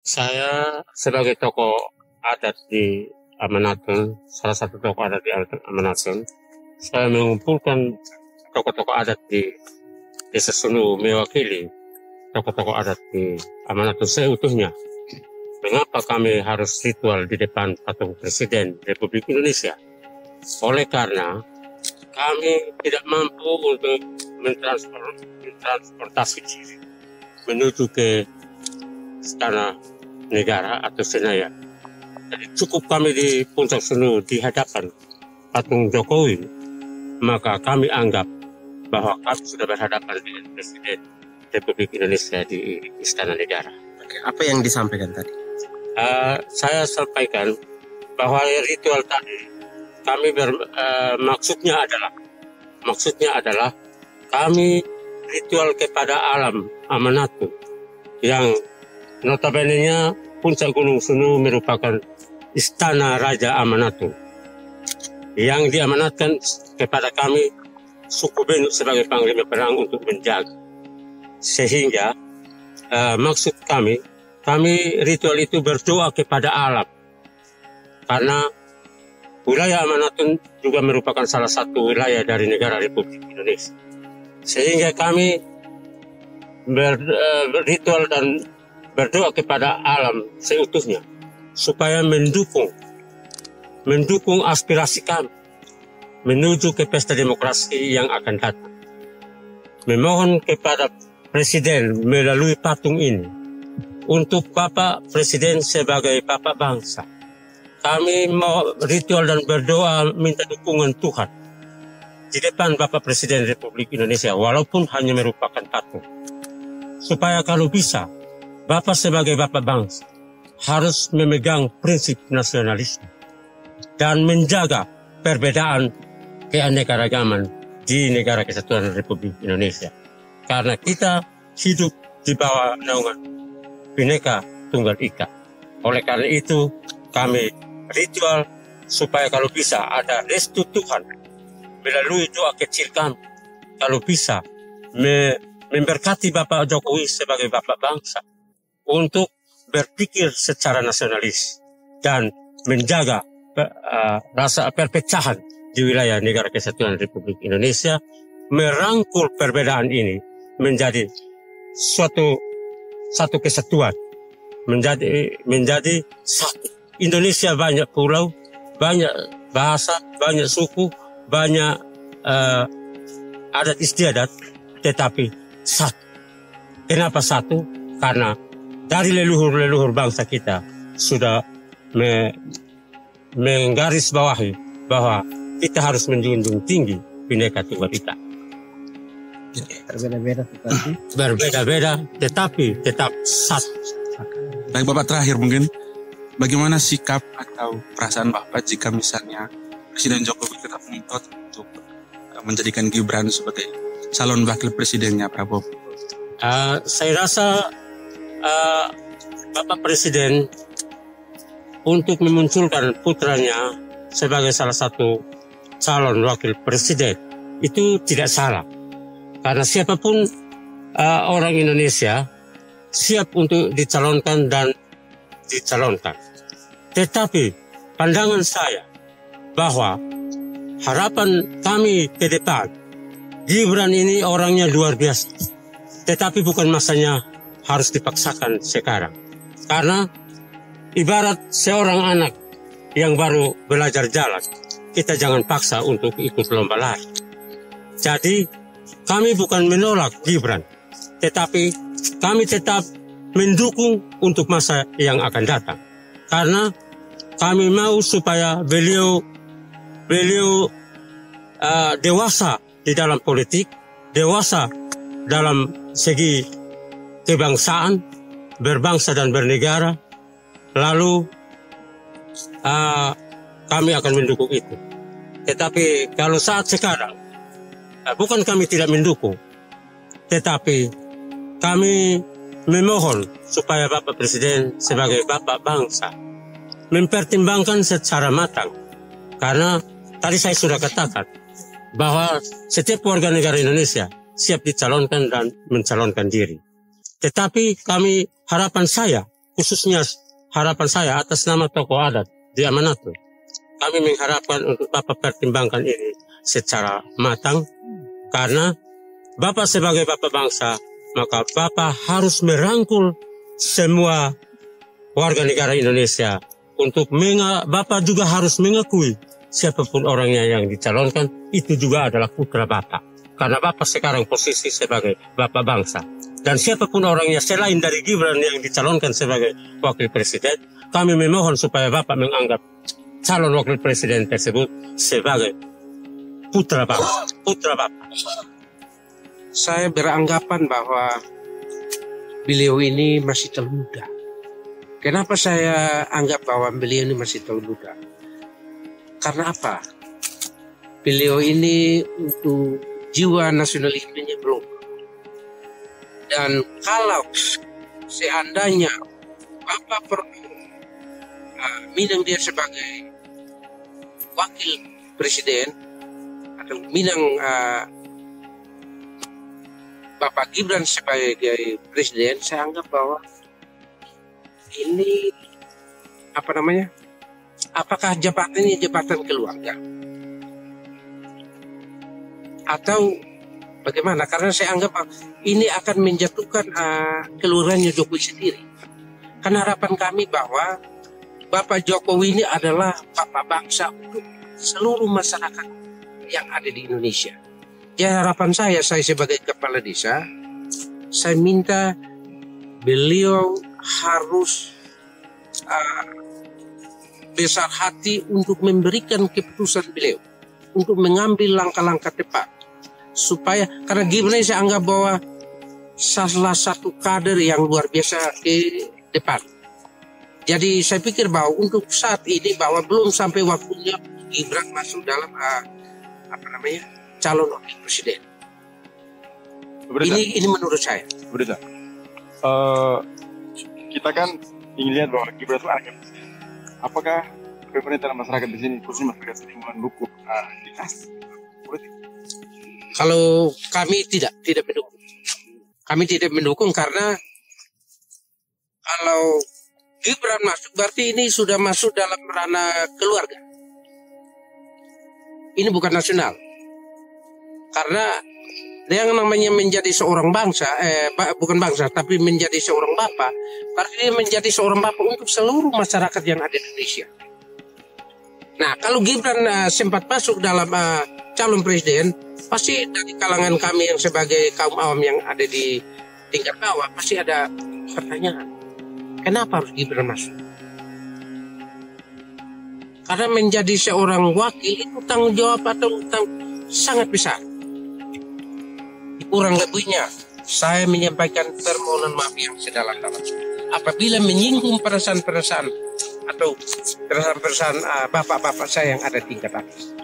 Saya sebagai tokoh adat di Amanatun, salah satu tokoh adat di Amanatun, saya mengumpulkan tokoh-tokoh adat di Desa Sunu mewakili tokoh-tokoh adat di Amanatun seutuhnya. Mengapa kami harus ritual di depan patung Presiden Republik Indonesia? Oleh karena kami tidak mampu untuk mentransportasi diri menuju ke istana negara atau Senayan. Jadi cukup kami di Puncak Sunu di hadapan patung Jokowi, maka kami anggap bahwa kami sudah berhadapan dengan Presiden Republik Indonesia di istana negara. Apa yang disampaikan tadi? Saya sampaikan bahwa ritual tadi kami maksudnya adalah kami ritual kepada alam Amanatun yang notabene-nya Puncak Gunung Sunu merupakan istana Raja Amanatun yang diamanatkan kepada kami suku Benuk sebagai panglima perang untuk menjaga. Sehingga maksud kami ritual itu berdoa kepada alam, karena wilayah Amanatun juga merupakan salah satu wilayah dari negara Republik Indonesia. Sehingga kami berritual dan berdoa kepada alam seutuhnya supaya mendukung aspirasi kami menuju ke pesta demokrasi yang akan datang. Memohon kepada Presiden melalui patung ini untuk Bapak Presiden sebagai Bapak bangsa. Kami mau ritual dan berdoa minta dukungan Tuhan di depan Bapak Presiden Republik Indonesia walaupun hanya merupakan patung. Supaya kalau bisa Bapak sebagai Bapak bangsa harus memegang prinsip nasionalisme dan menjaga perbedaan keanekaragaman di negara kesatuan Republik Indonesia. Karena kita hidup di bawah naungan Bhinneka Tunggal Ika. Oleh karena itu kami ritual supaya kalau bisa ada restu Tuhan melalui doa kecil kami. Kalau bisa memberkati Bapak Jokowi sebagai Bapak bangsa untuk berpikir secara nasionalis dan menjaga rasa perpecahan di wilayah negara kesatuan Republik Indonesia, merangkul perbedaan ini menjadi satu kesatuan, menjadi satu. Indonesia banyak pulau, banyak bahasa, banyak suku, banyak adat istiadat, tetapi satu. Kenapa satu? Karena dari leluhur bangsa kita sudah menggarisbawahi bahwa kita harus menjunjung tinggi Bhinneka Tunggal Ika. Berbeda-beda tetapi tetap satu. Baik Bapak, terakhir mungkin bagaimana sikap atau perasaan Bapak jika misalnya Presiden Jokowi tetap mengikat untuk menjadikan Gibran sebagai calon wakil presidennya Prabowo? Saya rasa Bapak Presiden untuk memunculkan putranya sebagai salah satu calon wakil presiden itu tidak salah. Karena siapapun orang Indonesia siap untuk dicalonkan dan dicalonkan. Tetapi pandangan saya bahwa harapan kami ke depan, Gibran ini orangnya luar biasa. Tetapi bukan masanya harus dipaksakan sekarang. Karena ibarat seorang anak yang baru belajar jalan, kita jangan paksa untuk ikut lomba lari. Jadi kami bukan menolak Gibran, tetapi kami tetap mendukung untuk masa yang akan datang. Karena kami mau supaya beliau dewasa di dalam politik, dewasa dalam segi kebangsaan, berbangsa dan bernegara. Lalu kami akan mendukung itu. Tetapi kalau saat sekarang, bukan kami tidak mendukung, tetapi kami memohon supaya Bapak Presiden sebagai Bapak bangsa mempertimbangkan secara matang. Karena tadi saya sudah katakan bahwa setiap warga negara Indonesia siap dicalonkan dan mencalonkan diri. Tetapi harapan saya khususnya harapan saya atas nama tokoh adat di Amanatu. Kami mengharapkan untuk Bapak pertimbangkan ini secara matang, karena Bapak sebagai Bapak bangsa, maka Bapak harus merangkul semua warga negara Indonesia untuk Bapak juga harus mengakui siapapun orangnya yang dicalonkan itu juga adalah putra Bapak. Karena Bapak sekarang posisi sebagai Bapak bangsa. Dan siapapun orangnya selain dari Gibran yang dicalonkan sebagai wakil presiden, kami memohon supaya Bapak menganggap calon wakil presiden tersebut sebagai putra bangsa, putra Bapak. Saya beranggapan bahwa beliau ini masih terlalu muda. Kenapa saya anggap bahwa beliau ini masih terlalu muda? Karena apa? Beliau ini untuk jiwa nasionalismenya belum. Dan kalau seandainya Bapak perlu minang dia sebagai wakil presiden atau minang Bapak Gibran sebagai presiden, saya anggap bahwa ini apakah jabatannya jabatan keluarga atau bagaimana? Karena saya anggap ini akan menjatuhkan keluarganya Jokowi sendiri. Karena harapan kami bahwa Bapak Jokowi ini adalah Bapak bangsa untuk seluruh masyarakat yang ada di Indonesia. Ya, harapan saya sebagai kepala desa, saya minta beliau harus besar hati untuk memberikan keputusan beliau, untuk mengambil langkah-langkah tepat. Supaya, karena Gibran saya anggap bahwa salah satu kader yang luar biasa di depan. Jadi saya pikir bahwa untuk saat ini bahwa belum sampai waktunya Gibran masuk dalam calon wakil presiden. Ini menurut saya. Berita. Kita kan ingin lihat bahwa Gibran itu anaknya presiden. Apakah pemerintah dan masyarakat di sini, khususnya masyarakat sini, mendukung dinasti politik? Kalau kami tidak mendukung. Kami tidak mendukung karena kalau Gibran masuk berarti ini sudah masuk dalam ranah keluarga. Ini bukan nasional. Karena yang namanya menjadi seorang bangsa, bukan bangsa, tapi menjadi seorang bapak, berarti dia menjadi seorang bapak untuk seluruh masyarakat yang ada di Indonesia. Nah, kalau Gibran sempat masuk dalam calon presiden, pasti dari kalangan kami yang sebagai kaum awam yang ada di tingkat bawah, pasti ada pertanyaan. Kenapa harus Gibran masuk? Karena menjadi seorang wakil itu tanggung jawab atau sangat besar. Kurang lebihnya, saya menyampaikan permohonan maaf yang sedalam-dalamnya. Apabila menyinggung perasaan-perasaan atau perasaan-perasaan bapak-bapak saya yang ada tingkat atas.